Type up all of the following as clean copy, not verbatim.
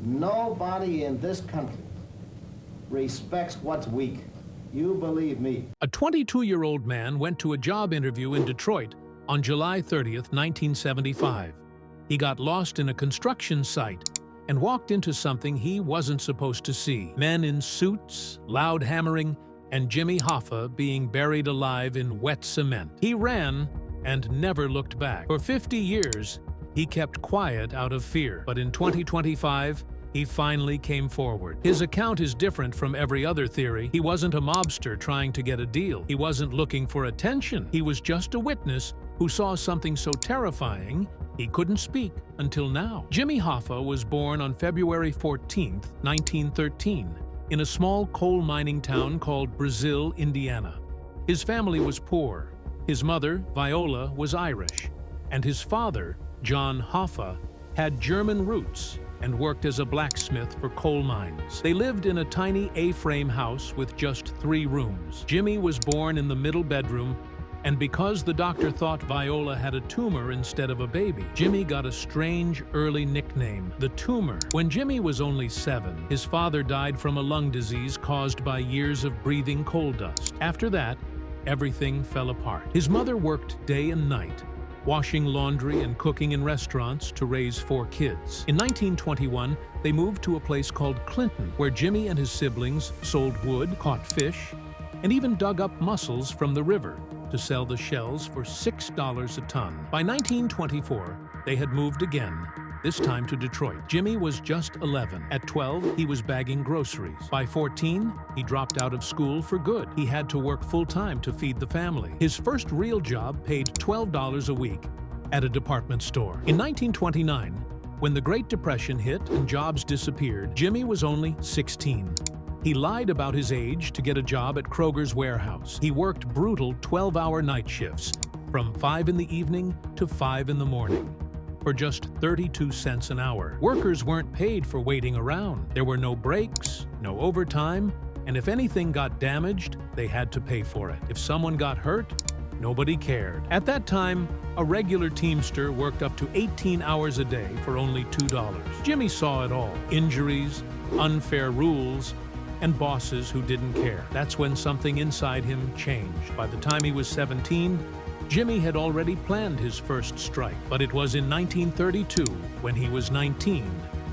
Nobody in this country respects what's weak. You believe me. A 22-year-old man went to a job interview in Detroit on July 30th, 1975. He got lost in a construction site and walked into something he wasn't supposed to see. Men in suits, loud hammering, and Jimmy Hoffa being buried alive in wet cement. He ran and never looked back. For 50 years, he kept quiet out of fear. But in 2025, he finally came forward. His account is different from every other theory. He wasn't a mobster trying to get a deal. He wasn't looking for attention. He was just a witness who saw something so terrifying he couldn't speak until now. Jimmy Hoffa was born on February 14, 1913, in a small coal mining town called Brazil, Indiana. His family was poor. His mother, Viola, was Irish, and his father, John Hoffa, had German roots and worked as a blacksmith for coal mines. They lived in a tiny A-frame house with just 3 rooms. Jimmy was born in the middle bedroom, and because the doctor thought Viola had a tumor instead of a baby, Jimmy got a strange early nickname, the Tumor. When Jimmy was only 7, his father died from a lung disease caused by years of breathing coal dust. After that, everything fell apart. His mother worked day and night, washing laundry and cooking in restaurants to raise 4 kids. In 1921, they moved to a place called Clinton, where Jimmy and his siblings sold wood, caught fish, and even dug up mussels from the river to sell the shells for $6 a ton. By 1924, they had moved again, this time to Detroit. Jimmy was just 11. At 12, he was bagging groceries. By 14, he dropped out of school for good. He had to work full-time to feed the family. His first real job paid $12 a week at a department store. In 1929, when the Great Depression hit and jobs disappeared, Jimmy was only 16. He lied about his age to get a job at Kroger's warehouse. He worked brutal 12-hour night shifts from 5 in the evening to 5 in the morning for just 32 cents an hour. Workers weren't paid for waiting around. There were no breaks, no overtime, and if anything got damaged, they had to pay for it. If someone got hurt, nobody cared. At that time, a regular Teamster worked up to 18 hours a day for only $2. Jimmy saw it all: injuries, unfair rules, and bosses who didn't care. That's when something inside him changed. By the time he was 17, Jimmy had already planned his first strike. But it was in 1932, when he was 19,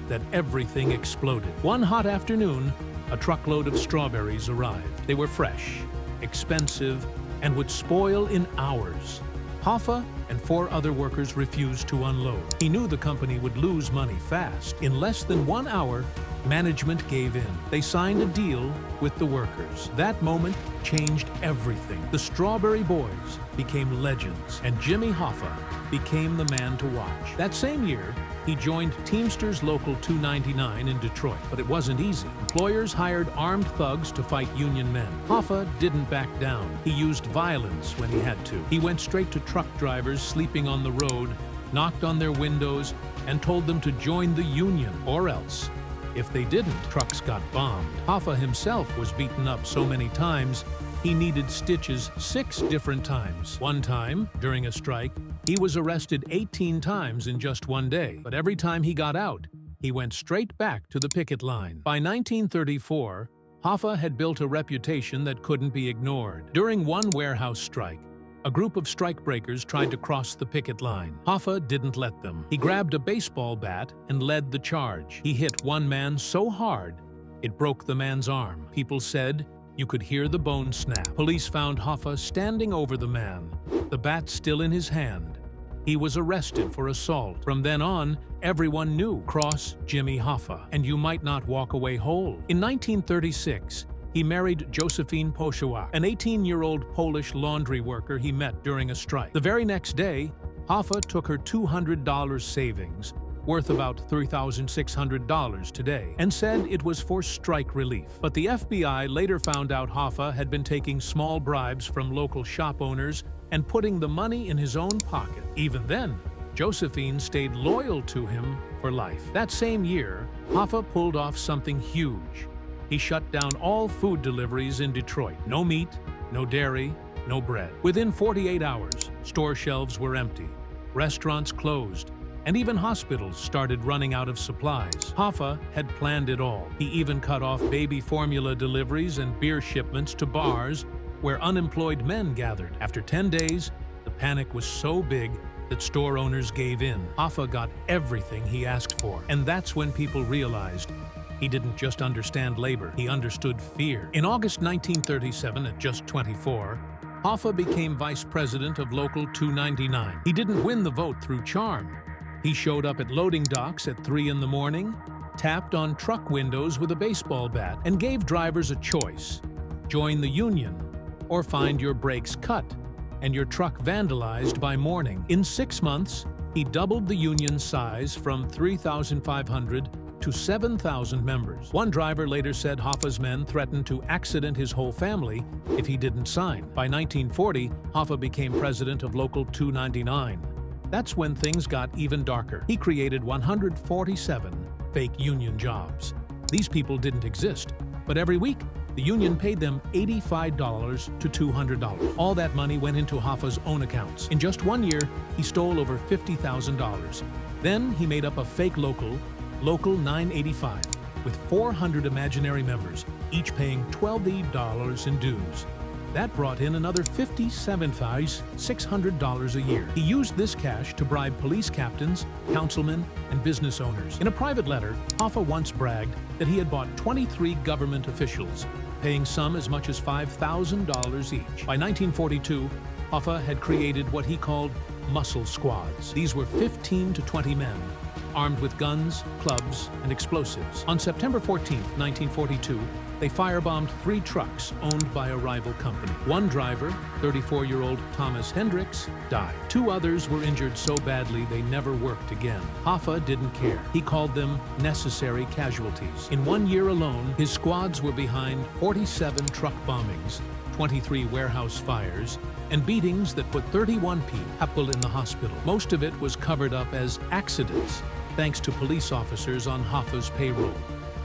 that everything exploded. One hot afternoon, a truckload of strawberries arrived. They were fresh, expensive, and would spoil in hours. Hoffa and 4 other workers refused to unload. He knew the company would lose money fast. In less than 1 hour, management gave in. They signed a deal with the workers. That moment changed everything. The Strawberry Boys became legends, and Jimmy Hoffa became the man to watch. That same year, he joined Teamsters Local 299 in Detroit, but it wasn't easy. Employers hired armed thugs to fight union men. Hoffa didn't back down. He used violence when he had to. He went straight to truck drivers sleeping on the road, knocked on their windows, and told them to join the union, or else. If they didn't, trucks got bombed. Hoffa himself was beaten up so many times, he needed stitches 6 different times. One time, during a strike, he was arrested 18 times in just one day. But every time he got out, he went straight back to the picket line. By 1934, Hoffa had built a reputation that couldn't be ignored. During one warehouse strike, a group of strikebreakers tried to cross the picket line. Hoffa didn't let them. He grabbed a baseball bat and led the charge. He hit one man so hard, it broke the man's arm. People said you could hear the bone snap. Police found Hoffa standing over the man, the bat still in his hand. He was arrested for assault. From then on, everyone knew Cross Jimmy Hoffa, and you might not walk away whole. In 1936, he married Josephine Poszowiak, an 18-year-old Polish laundry worker he met during a strike. The very next day, Hoffa took her $200 savings, worth about $3,600 today, and said it was for strike relief. But the FBI later found out Hoffa had been taking small bribes from local shop owners and putting the money in his own pocket. Even then, Josephine stayed loyal to him for life. That same year, Hoffa pulled off something huge. He shut down all food deliveries in Detroit. No meat, no dairy, no bread. Within 48 hours, store shelves were empty, restaurants closed, and even hospitals started running out of supplies. Hoffa had planned it all. He even cut off baby formula deliveries and beer shipments to bars where unemployed men gathered. After 10 days, the panic was so big that store owners gave in. Hoffa got everything he asked for, and that's when people realized he didn't just understand labor, he understood fear. In August 1937, at just 24, Hoffa became vice president of Local 299. He didn't win the vote through charm. He showed up at loading docks at 3 in the morning, tapped on truck windows with a baseball bat, and gave drivers a choice: join the union or find your brakes cut and your truck vandalized by morning. In 6 months, he doubled the union's size from 3,500 to 7,000 members. One driver later said Hoffa's men threatened to accident his whole family if he didn't sign. By 1940, Hoffa became president of Local 299. That's when things got even darker. He created 147 fake union jobs. These people didn't exist, but every week, the union paid them $85 to $200. All that money went into Hoffa's own accounts. In just 1 year, he stole over $50,000. Then he made up a fake Local 985, with 400 imaginary members, each paying $12 in dues. That brought in another $57,600 a year. He used this cash to bribe police captains, councilmen, and business owners. In a private letter, Hoffa once bragged that he had bought 23 government officials, paying some as much as $5,000 each. By 1942, Hoffa had created what he called muscle squads. These were 15 to 20 men, armed with guns, clubs, and explosives. On September 14, 1942, they firebombed 3 trucks owned by a rival company. One driver, 34-year-old Thomas Hendricks, died. 2 others were injured so badly they never worked again. Hoffa didn't care. He called them necessary casualties. In 1 year alone, his squads were behind 47 truck bombings, 23 warehouse fires, and beatings that put 31 people in the hospital. Most of it was covered up as accidents, thanks to police officers on Hoffa's payroll.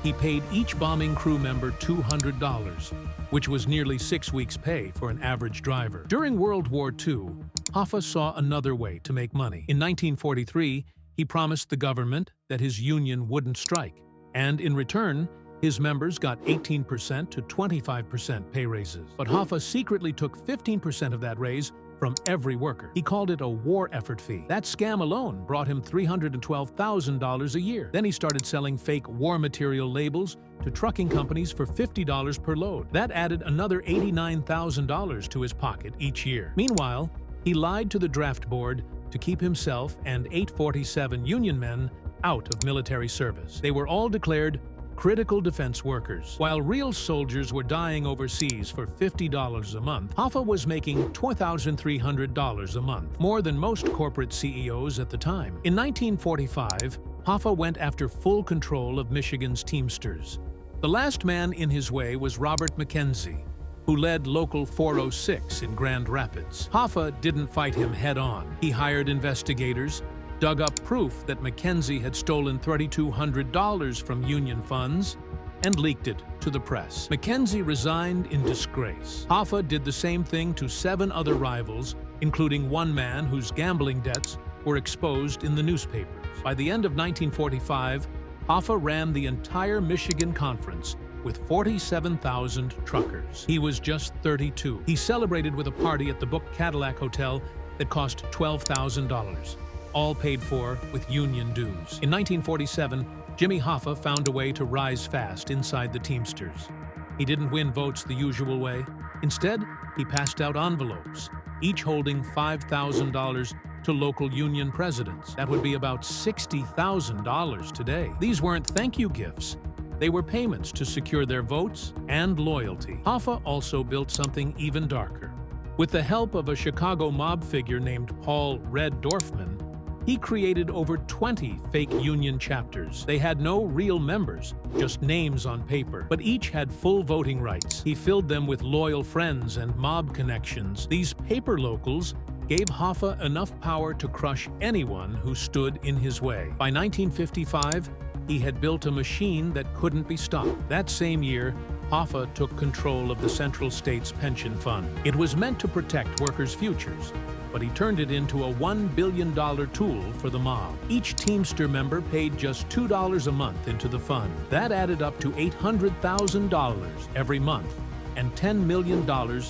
He paid each bombing crew member $200, which was nearly 6 weeks' pay for an average driver. During World War II, Hoffa saw another way to make money. In 1943, he promised the government that his union wouldn't strike, and in return, his members got 18% to 25% pay raises. But Hoffa secretly took 15% of that raise from every worker. He called it a war effort fee. That scam alone brought him $312,000 a year. Then he started selling fake war material labels to trucking companies for $50 per load. That added another $89,000 to his pocket each year. Meanwhile, he lied to the draft board to keep himself and 847 union men out of military service. They were all declared critical defense workers. While real soldiers were dying overseas for $50 a month, Hoffa was making $2,300 a month, more than most corporate CEOs at the time. In 1945, Hoffa went after full control of Michigan's Teamsters. The last man in his way was Robert McKenzie, who led Local 406 in Grand Rapids. Hoffa didn't fight him head-on. He hired investigators, dug up proof that McKenzie had stolen $3,200 from union funds, and leaked it to the press. McKenzie resigned in disgrace. Hoffa did the same thing to 7 other rivals, including one man whose gambling debts were exposed in the newspapers. By the end of 1945, Hoffa ran the entire Michigan Conference with 47,000 truckers. He was just 32. He celebrated with a party at the Book Cadillac Hotel that cost $12,000. All paid for with union dues. In 1947, Jimmy Hoffa found a way to rise fast inside the Teamsters. He didn't win votes the usual way. Instead, he passed out envelopes, each holding $5,000 to local union presidents. That would be about $60,000 today. These weren't thank you gifts. They were payments to secure their votes and loyalty. Hoffa also built something even darker. With the help of a Chicago mob figure named Paul Red Dorfman, he created over 20 fake union chapters. They had no real members, just names on paper, but each had full voting rights. He filled them with loyal friends and mob connections. These paper locals gave Hoffa enough power to crush anyone who stood in his way. By 1955, he had built a machine that couldn't be stopped. That same year, Hoffa took control of the Central States Pension Fund. It was meant to protect workers' futures. but he turned it into a $1 billion tool for the mob. Each Teamster member paid just $2 a month into the fund. That added up to $800,000 every month, and $10 million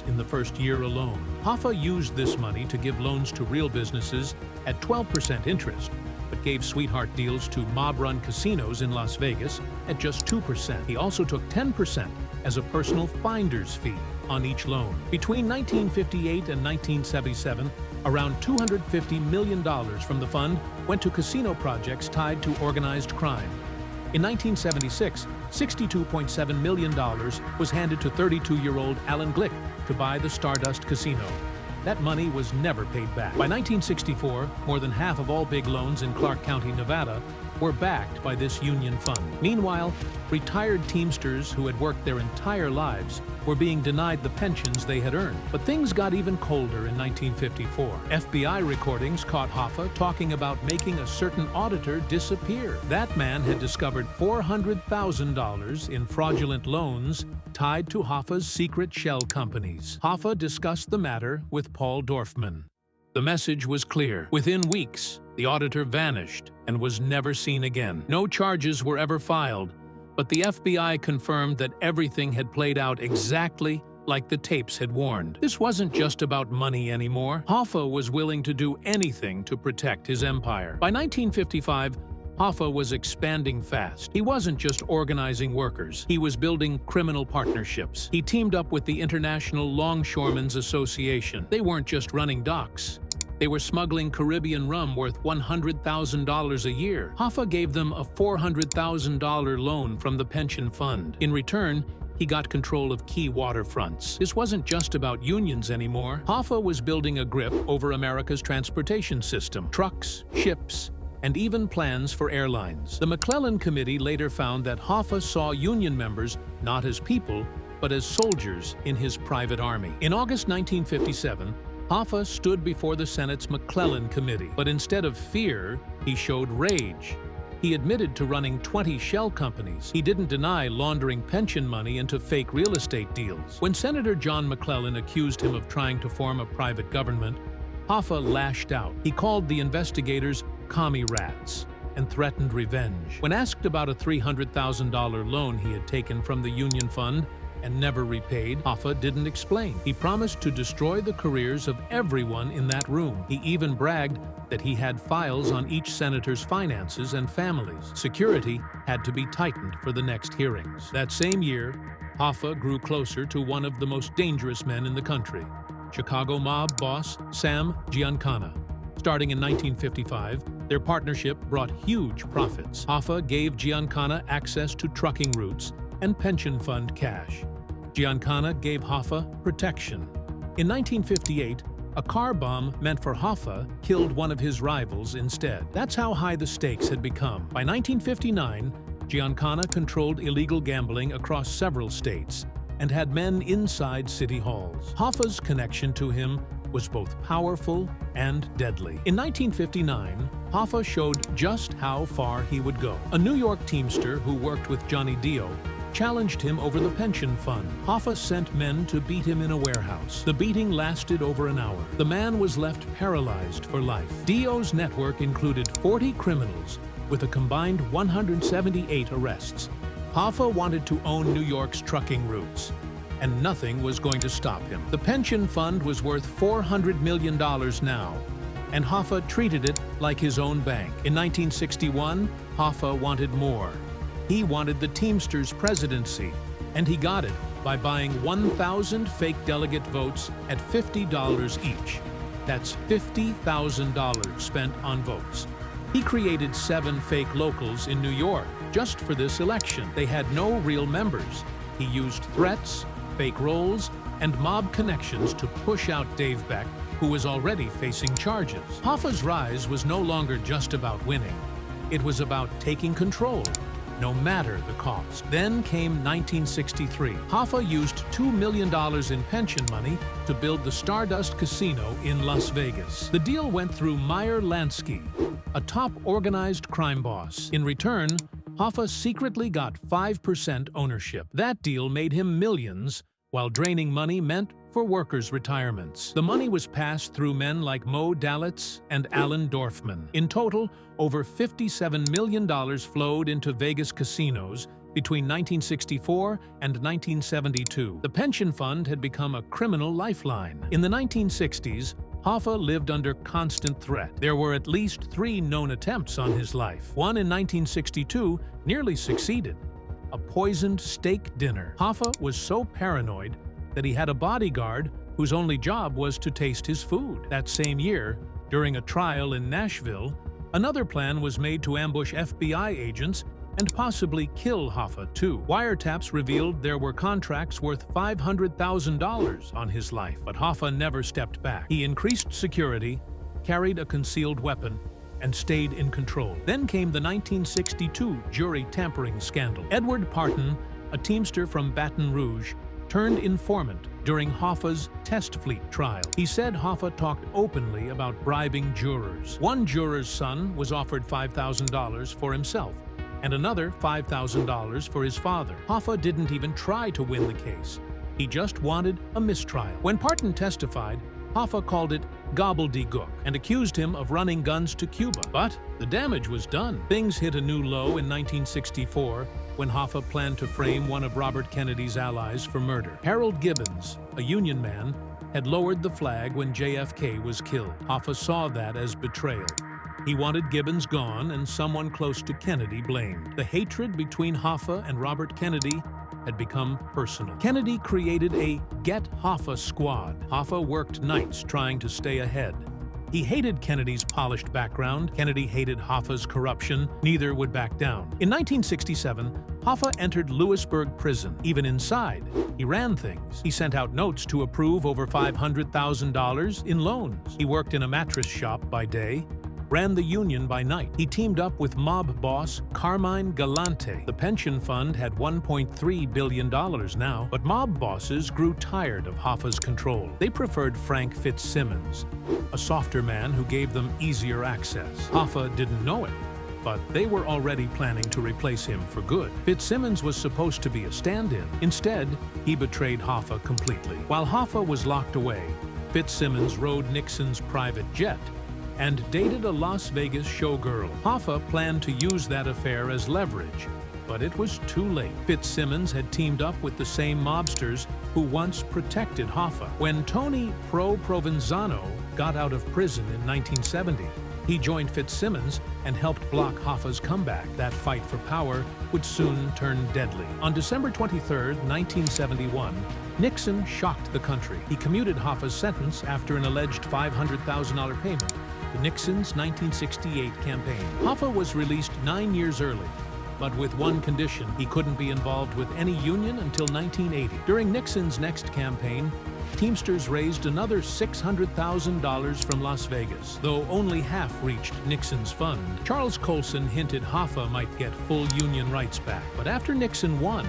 in the first year alone. Hoffa used this money to give loans to real businesses at 12% interest, but gave sweetheart deals to mob-run casinos in Las Vegas at just 2%. He also took 10% as a personal finder's fee on each loan. Between 1958 and 1977, around $250 million from the fund went to casino projects tied to organized crime. In 1976, $62.7 million was handed to 32-year-old Alan Glick to buy the Stardust Casino. That money was never paid back. By 1964, more than half of all big loans in Clark County, Nevada, were backed by this union fund. Meanwhile, retired Teamsters who had worked their entire lives were being denied the pensions they had earned. But things got even colder in 1954. FBI recordings caught Hoffa talking about making a certain auditor disappear. That man had discovered $400,000 in fraudulent loans tied to Hoffa's secret shell companies. Hoffa discussed the matter with Paul Dorfman. The message was clear. Within weeks, the auditor vanished and was never seen again. No charges were ever filed, but the FBI confirmed that everything had played out exactly like the tapes had warned. This wasn't just about money anymore. Hoffa was willing to do anything to protect his empire. By 1955, Hoffa was expanding fast. He wasn't just organizing workers. He was building criminal partnerships. He teamed up with the International Longshoremen's Association. They weren't just running docks. They were smuggling Caribbean rum worth $100,000 a year. Hoffa gave them a $400,000 loan from the pension fund. In return, he got control of key waterfronts. This wasn't just about unions anymore. Hoffa was building a grip over America's transportation system, trucks, ships, and even plans for airlines. The McClellan Committee later found that Hoffa saw union members not as people, but as soldiers in his private army. In August 1957, Hoffa stood before the Senate's McClellan Committee, but instead of fear, he showed rage. He admitted to running 20 shell companies. He didn't deny laundering pension money into fake real estate deals. When Senator John McClellan accused him of trying to form a private government, Hoffa lashed out. He called the investigators commie rats and threatened revenge. When asked about a $300,000 loan he had taken from the Union Fund and never repaid, Hoffa didn't explain. He promised to destroy the careers of everyone in that room. He even bragged that he had files on each senator's finances and families. Security had to be tightened for the next hearings. That same year, Hoffa grew closer to one of the most dangerous men in the country, Chicago mob boss Sam Giancana. Starting in 1955, their partnership brought huge profits. Hoffa gave Giancana access to trucking routes and pension fund cash. Giancana gave Hoffa protection. In 1958, a car bomb meant for Hoffa killed one of his rivals instead. That's how high the stakes had become. By 1959, Giancana controlled illegal gambling across several states and had men inside city halls. Hoffa's connection to him was both powerful and deadly. In 1959, Hoffa showed just how far he would go. A New York Teamster who worked with Johnny Dio challenged him over the pension fund. Hoffa sent men to beat him in a warehouse. The beating lasted over an hour. The man was left paralyzed for life. Dio's network included 40 criminals with a combined 178 arrests. Hoffa wanted to own New York's trucking routes, and nothing was going to stop him. The pension fund was worth $400 million now, and Hoffa treated it like his own bank. In 1961, Hoffa wanted more. He wanted the Teamsters presidency, and he got it by buying 1,000 fake delegate votes at $50 each. That's $50,000 spent on votes. He created 7 fake locals in New York just for this election. They had no real members. He used threats, fake rolls, and mob connections to push out Dave Beck, who was already facing charges. Hoffa's rise was no longer just about winning. It was about taking control, no matter the cost. Then came 1963. Hoffa used $2 million in pension money to build the Stardust Casino in Las Vegas. The deal went through Meyer Lansky, a top organized crime boss. In return, Hoffa secretly got 5% ownership. That deal made him millions, while draining money meant for workers' retirements. The money was passed through men like Mo Dalitz and Alan Dorfman. In total, over $57 million flowed into Vegas casinos between 1964 and 1972. The pension fund had become a criminal lifeline. In the 1960s, Hoffa lived under constant threat. There were at least 3 known attempts on his life. One in 1962 nearly succeeded: a poisoned steak dinner. Hoffa was so paranoid that he had a bodyguard whose only job was to taste his food. That same year, during a trial in Nashville, another plan was made to ambush FBI agents and possibly kill Hoffa, too. Wiretaps revealed there were contracts worth $500,000 on his life, but Hoffa never stepped back. He increased security, carried a concealed weapon, and stayed in control. Then came the 1962 jury tampering scandal. Edward Parton, a Teamster from Baton Rouge, turned informant during Hoffa's test fleet trial. He said Hoffa talked openly about bribing jurors. One juror's son was offered $5,000 for himself, and another $5,000 for his father. Hoffa didn't even try to win the case. He just wanted a mistrial. When Parton testified, Hoffa called it gobbledygook and accused him of running guns to Cuba. But the damage was done. Things hit a new low in 1964 when Hoffa planned to frame one of Robert Kennedy's allies for murder. Harold Gibbons, a Union man, had lowered the flag when JFK was killed. Hoffa saw that as betrayal. He wanted Gibbons gone and someone close to Kennedy blamed. The hatred between Hoffa and Robert Kennedy had become personal. Kennedy created a Get Hoffa squad. Hoffa worked nights trying to stay ahead. He hated Kennedy's polished background. Kennedy hated Hoffa's corruption. Neither would back down. In 1967, Hoffa entered Lewisburg prison. Even inside, he ran things. He sent out notes to approve over $500,000 in loans. He worked in a mattress shop by day, ran the union by night. He teamed up with mob boss Carmine Galante. The pension fund had $1.3 billion now, but mob bosses grew tired of Hoffa's control. They preferred Frank Fitzsimmons, a softer man who gave them easier access. Hoffa didn't know it, but they were already planning to replace him for good. Fitzsimmons was supposed to be a stand-in. Instead, he betrayed Hoffa completely. While Hoffa was locked away, Fitzsimmons rode Nixon's private jet and dated a Las Vegas showgirl. Hoffa planned to use that affair as leverage, but it was too late. Fitzsimmons had teamed up with the same mobsters who once protected Hoffa. When Tony Provenzano got out of prison in 1970, he joined Fitzsimmons and helped block Hoffa's comeback. That fight for power would soon turn deadly. On December 23, 1971, Nixon shocked the country. He commuted Hoffa's sentence after an alleged $500,000 payment to Nixon's 1968 campaign. Hoffa was released 9 years early, but with one condition: he couldn't be involved with any union until 1980. During Nixon's next campaign, Teamsters raised another $600,000 from Las Vegas, though only half reached Nixon's fund. Charles Colson hinted Hoffa might get full union rights back, but after Nixon won,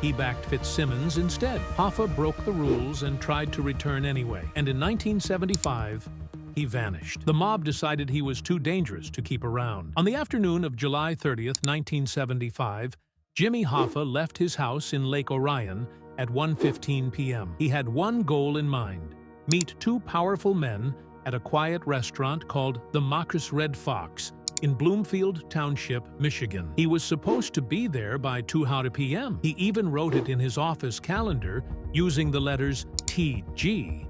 he backed Fitzsimmons instead. Hoffa broke the rules and tried to return anyway, and in 1975, he vanished. The mob decided he was too dangerous to keep around. On the afternoon of July 30th, 1975, Jimmy Hoffa left his house in Lake Orion at 1:15 p.m. He had one goal in mind: meet 2 powerful men at a quiet restaurant called the Marcus Red Fox in Bloomfield Township, Michigan. He was supposed to be there by 2:00 p.m. He even wrote it in his office calendar using the letters TG.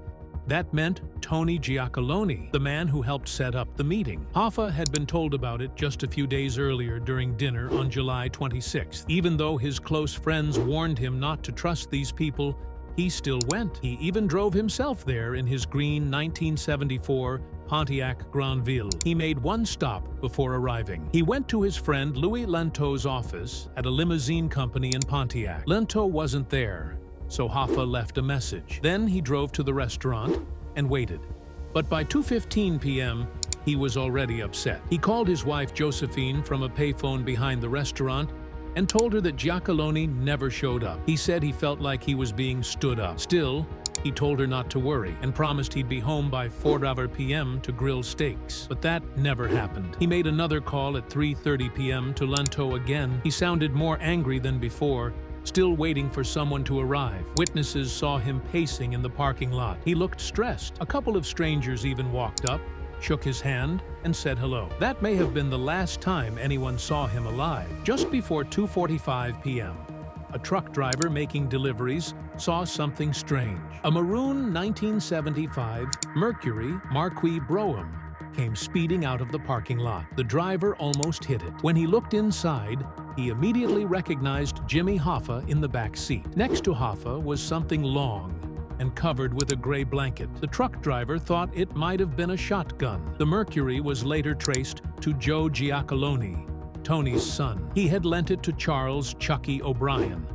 That meant Tony Giacalone, the man who helped set up the meeting. Hoffa had been told about it just a few days earlier during dinner on July 26th. Even though his close friends warned him not to trust these people, he still went. He even drove himself there in his green 1974 Pontiac Granville. He made one stop before arriving. He went to his friend Louis Lenteau's office at a limousine company in Pontiac. Lenteau wasn't there, so Hoffa left a message. Then he drove to the restaurant and waited. But by 2:15 p.m., he was already upset. He called his wife Josephine from a payphone behind the restaurant and told her that Giacalone never showed up. He said he felt like he was being stood up. Still, he told her not to worry and promised he'd be home by 4:00 p.m. to grill steaks. But that never happened. He made another call at 3:30 p.m. to Lenteau again. He sounded more angry than before, still waiting for someone to arrive. Witnesses saw him pacing in the parking lot. He looked stressed. A couple of strangers even walked up, shook his hand, and said hello. That may have been the last time anyone saw him alive. Just before 2:45 p.m., a truck driver making deliveries saw something strange. A maroon 1975 Mercury Marquis Brougham came speeding out of the parking lot. The driver almost hit it. When he looked inside, he immediately recognized Jimmy Hoffa in the back seat. Next to Hoffa was something long and covered with a gray blanket. The truck driver thought it might have been a shotgun. The Mercury was later traced to Joe Giacalone, Tony's son. He had lent it to Charles "Chucky" O'Brien,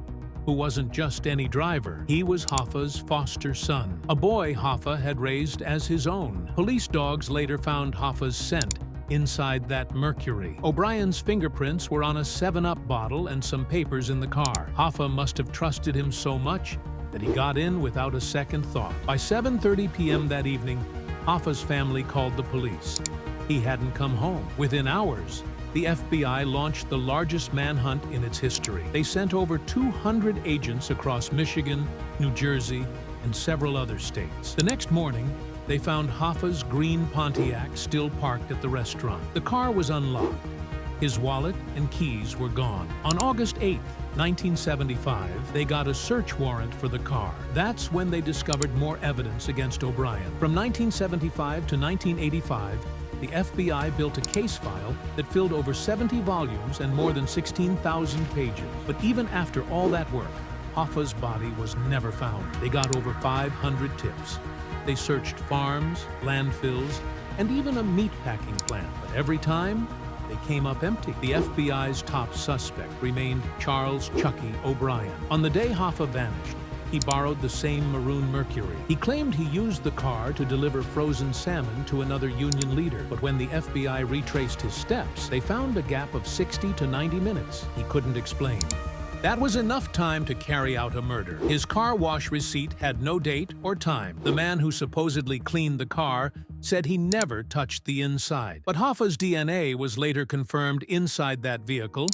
who wasn't just any driver. He was Hoffa's foster son, a boy Hoffa had raised as his own. Police dogs later found Hoffa's scent inside that Mercury. O'Brien's fingerprints were on a 7-Up bottle and some papers in the car. Hoffa must have trusted him so much that he got in without a second thought. By 7:30 p.m. that evening, Hoffa's family called the police. He hadn't come home. Within hours, the FBI launched the largest manhunt in its history. They sent over 200 agents across Michigan, New Jersey, and several other states. The next morning, they found Hoffa's green Pontiac still parked at the restaurant. The car was unlocked. His wallet and keys were gone. On August 8, 1975, they got a search warrant for the car. That's when they discovered more evidence against O'Brien. From 1975 to 1985, the FBI built a case file that filled over 70 volumes and more than 16,000 pages. But even after all that work, Hoffa's body was never found. They got over 500 tips. They searched farms, landfills, and even a meatpacking plant. But every time, they came up empty. The FBI's top suspect remained Charles "Chucky" O'Brien. On the day Hoffa vanished, he borrowed the same maroon Mercury. He claimed he used the car to deliver frozen salmon to another union leader. But when the FBI retraced his steps, they found a gap of 60 to 90 minutes he couldn't explain. That was enough time to carry out a murder. His car wash receipt had no date or time. The man who supposedly cleaned the car said he never touched the inside. But Hoffa's DNA was later confirmed inside that vehicle,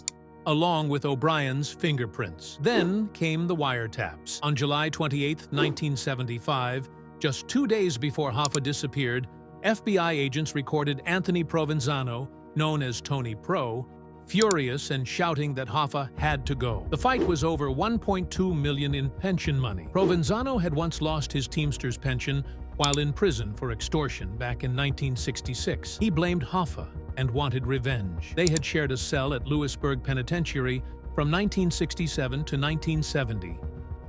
along with O'Brien's fingerprints. Then came the wiretaps. On July 28, 1975, just 2 days before Hoffa disappeared, FBI agents recorded Anthony Provenzano, known as Tony Pro, furious and shouting that Hoffa had to go. The fight was over $1.2 million in pension money. Provenzano had once lost his Teamsters pension while in prison for extortion back in 1966. He blamed Hoffa and wanted revenge. They had shared a cell at Lewisburg Penitentiary from 1967 to 1970,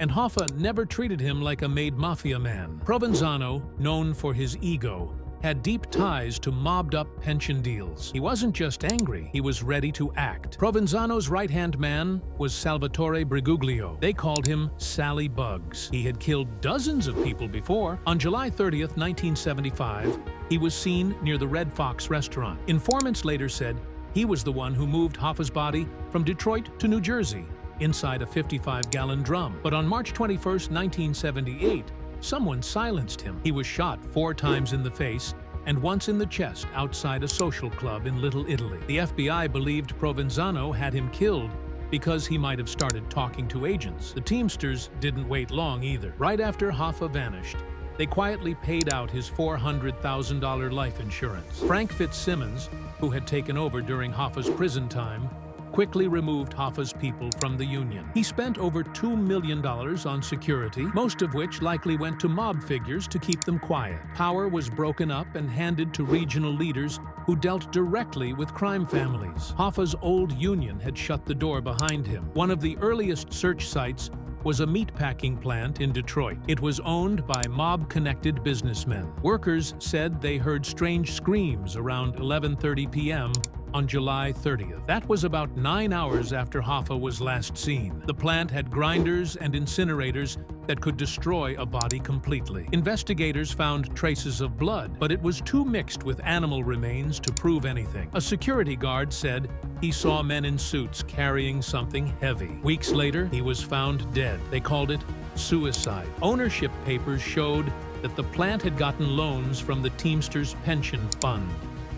and Hoffa never treated him like a made Mafia man. Provenzano, known for his ego, had deep ties to mobbed-up pension deals. He wasn't just angry, he was ready to act. Provenzano's right-hand man was Salvatore Briguglio. They called him Sally Bugs. He had killed dozens of people before. On July 30th, 1975, he was seen near the Red Fox restaurant. Informants later said he was the one who moved Hoffa's body from Detroit to New Jersey inside a 55-gallon drum. But on March 21st, 1978, someone silenced him. He was shot 4 times in the face and once in the chest outside a social club in Little Italy. The FBI believed Provenzano had him killed because he might have started talking to agents. The Teamsters didn't wait long either. Right after Hoffa vanished, they quietly paid out his $400,000 life insurance. Frank Fitzsimmons, who had taken over during Hoffa's prison time, quickly removed Hoffa's people from the union. He spent over $2 million on security, most of which likely went to mob figures to keep them quiet. Power was broken up and handed to regional leaders who dealt directly with crime families. Hoffa's old union had shut the door behind him. One of the earliest search sites was a meatpacking plant in Detroit. It was owned by mob-connected businessmen. Workers said they heard strange screams around 11:30 p.m. on July 30th. That was about 9 hours after Hoffa was last seen. The plant had grinders and incinerators that could destroy a body completely. Investigators found traces of blood, but it was too mixed with animal remains to prove anything. A security guard said he saw men in suits carrying something heavy. Weeks later, he was found dead. They called it suicide. Ownership papers showed that the plant had gotten loans from the Teamsters pension fund.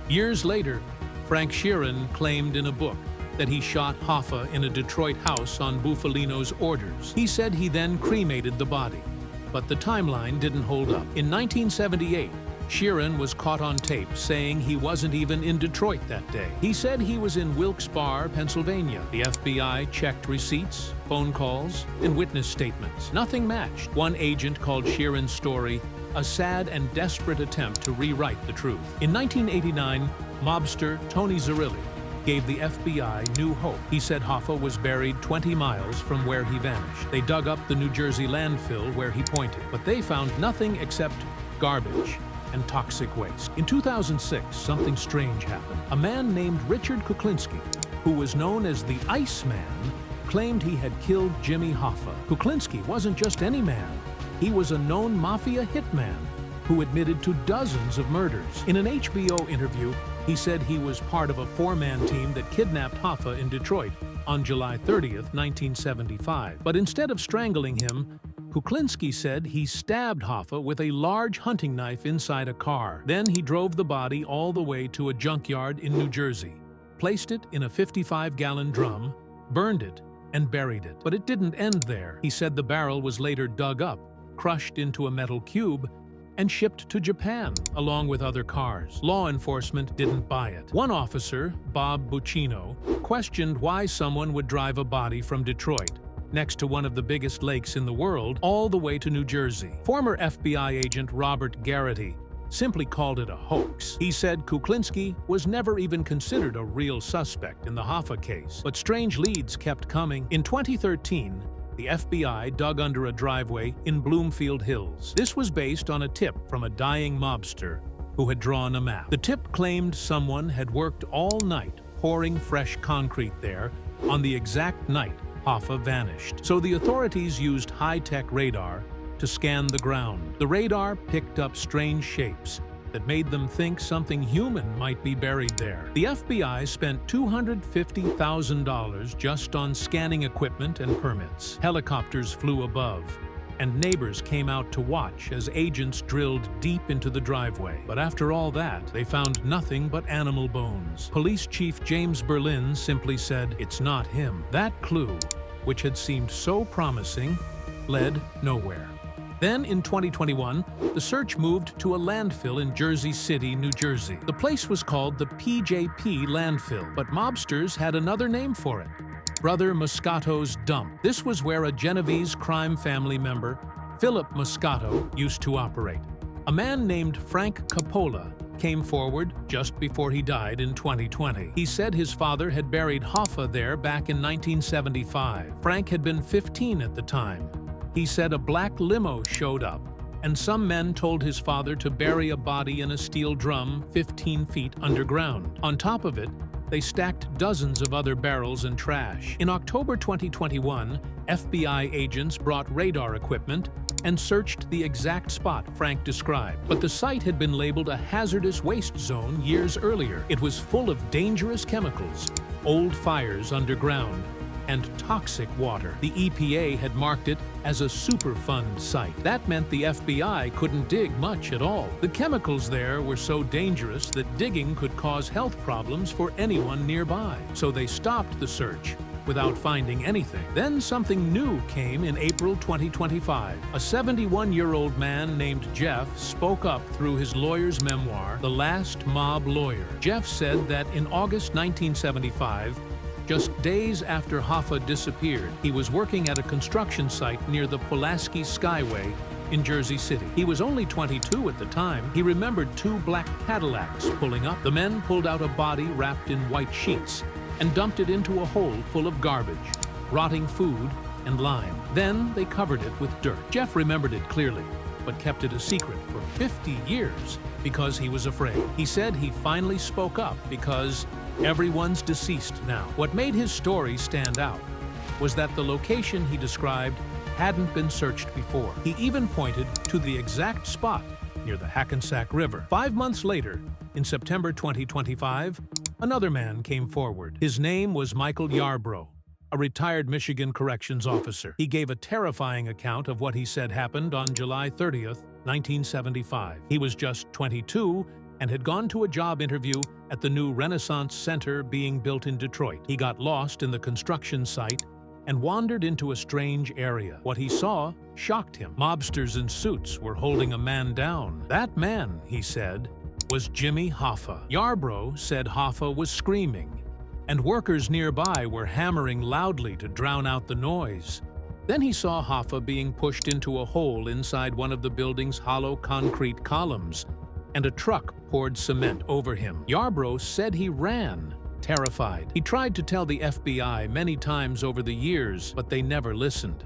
Years later, Frank Sheeran claimed in a book that he shot Hoffa in a Detroit house on Bufalino's orders. He said he then cremated the body, but the timeline didn't hold up. In 1978, Sheeran was caught on tape saying he wasn't even in Detroit that day. He said he was in Wilkes-Barre, Pennsylvania. The FBI checked receipts, phone calls, and witness statements. Nothing matched. One agent called Sheeran's story a sad and desperate attempt to rewrite the truth. In 1989, mobster Tony Zerilli gave the FBI new hope. He said Hoffa was buried 20 miles from where he vanished. They dug up the New Jersey landfill where he pointed, but they found nothing except garbage and toxic waste. In 2006, something strange happened. A man named Richard Kuklinski, who was known as the Iceman, claimed he had killed Jimmy Hoffa. Kuklinski wasn't just any man. He was a known Mafia hitman who admitted to dozens of murders. In an HBO interview, he said he was part of a four-man team that kidnapped Hoffa in Detroit on July 30th, 1975. But instead of strangling him, Kuklinski said he stabbed Hoffa with a large hunting knife inside a car. Then he drove the body all the way to a junkyard in New Jersey, placed it in a 55-gallon drum, burned it, and buried it. But it didn't end there. He said the barrel was later dug up, crushed into a metal cube, and shipped to Japan, along with other cars. Law enforcement didn't buy it. One officer, Bob Buccino, questioned why someone would drive a body from Detroit, next to one of the biggest lakes in the world, all the way to New Jersey. Former FBI agent Robert Garrity simply called it a hoax. He said Kuklinski was never even considered a real suspect in the Hoffa case. But strange leads kept coming. In 2013, the FBI dug under a driveway in Bloomfield Hills. This was based on a tip from a dying mobster who had drawn a map. The tip claimed someone had worked all night pouring fresh concrete there on the exact night Hoffa vanished. So the authorities used high-tech radar to scan the ground. The radar picked up strange shapes that made them think something human might be buried there. The FBI spent $250,000 just on scanning equipment and permits. Helicopters flew above, and neighbors came out to watch as agents drilled deep into the driveway. But after all that, they found nothing but animal bones. Police Chief James Berlin simply said, "It's not him." That clue, which had seemed so promising, led nowhere. Then, in 2021, the search moved to a landfill in Jersey City, New Jersey. The place was called the PJP landfill, but mobsters had another name for it: Brother Moscato's dump. This was where a Genovese crime family member, Philip Moscato, used to operate. A man named Frank Coppola came forward just before he died in 2020. He said his father had buried Hoffa there back in 1975. Frank had been 15 at the time. He said a black limo showed up, and some men told his father to bury a body in a steel drum 15 feet underground. On top of it, they stacked dozens of other barrels and trash. In October 2021, FBI agents brought radar equipment and searched the exact spot Frank described. But the site had been labeled a hazardous waste zone years earlier. It was full of dangerous chemicals, old fires underground, and toxic water. The EPA had marked it as a Superfund site. That meant the FBI couldn't dig much at all. The chemicals there were so dangerous that digging could cause health problems for anyone nearby. So they stopped the search without finding anything. Then something new came in April 2025. A 71-year-old man named Jeff spoke up through his lawyer's memoir, The Last Mob Lawyer. Jeff said that in August 1975, just days after Hoffa disappeared, he was working at a construction site near the Pulaski Skyway in Jersey City. He was only 22 at the time. He remembered two black Cadillacs pulling up. The men pulled out a body wrapped in white sheets and dumped it into a hole full of garbage, rotting food, and lime. Then they covered it with dirt. Jeff remembered it clearly, but kept it a secret for 50 years because he was afraid. He said he finally spoke up because everyone's deceased now. What made his story stand out was that the location he described hadn't been searched before. He even pointed to the exact spot near the Hackensack River. 5 months later, in September 2025, another man came forward. His name was Michael Yarbrough, a retired Michigan corrections officer. He gave a terrifying account of what he said happened on July 30th, 1975. He was just 22 and had gone to a job interview at the new Renaissance Center being built in Detroit. He got lost in the construction site and wandered into a strange area. What he saw shocked him. Mobsters in suits were holding a man down. That man, he said, was Jimmy Hoffa. Yarbrough said Hoffa was screaming, and workers nearby were hammering loudly to drown out the noise. Then he saw Hoffa being pushed into a hole inside one of the building's hollow concrete columns, and a truck poured cement over him. Yarbrough said he ran, terrified. He tried to tell the FBI many times over the years, but they never listened.